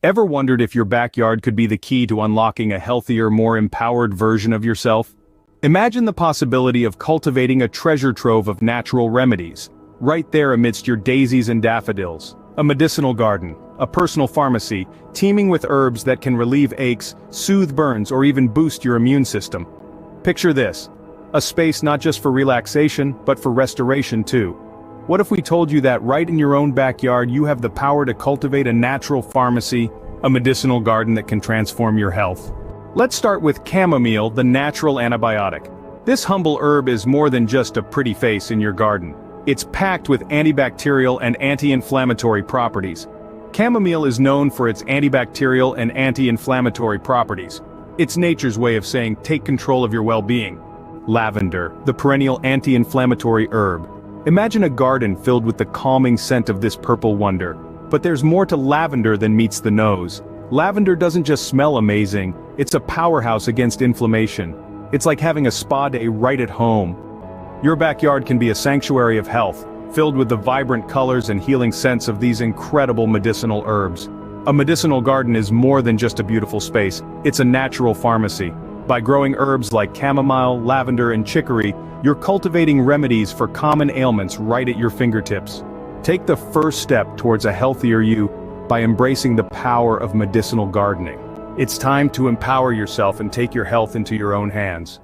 Ever wondered if your backyard could be the key to unlocking a healthier, more empowered version of yourself? Imagine the possibility of cultivating a treasure trove of natural remedies, right there amidst your daisies and daffodils. A medicinal garden, a personal pharmacy, teeming with herbs that can relieve aches, soothe burns, or even boost your immune system. Picture this: a space not just for relaxation, but for restoration too. What if we told you that right in your own backyard you have the power to cultivate a natural pharmacy, a medicinal garden that can transform your health? Let's start with chamomile, the natural antibiotic. This humble herb is more than just a pretty face in your garden. It's packed with antibacterial and anti-inflammatory properties. Chamomile is known for its antibacterial and anti-inflammatory properties. It's nature's way of saying take control of your well-being. Lavender, the perennial anti-inflammatory herb. Imagine a garden filled with the calming scent of this purple wonder. But there's more to lavender than meets the nose. Lavender doesn't just smell amazing, it's a powerhouse against inflammation. It's like having a spa day right at home. Your backyard can be a sanctuary of health, filled with the vibrant colors and healing scents of these incredible medicinal herbs. A medicinal garden is more than just a beautiful space, it's a natural pharmacy. By growing herbs like chamomile, lavender, and chicory, you're cultivating remedies for common ailments right at your fingertips. Take the first step towards a healthier you by embracing the power of medicinal gardening. It's time to empower yourself and take your health into your own hands.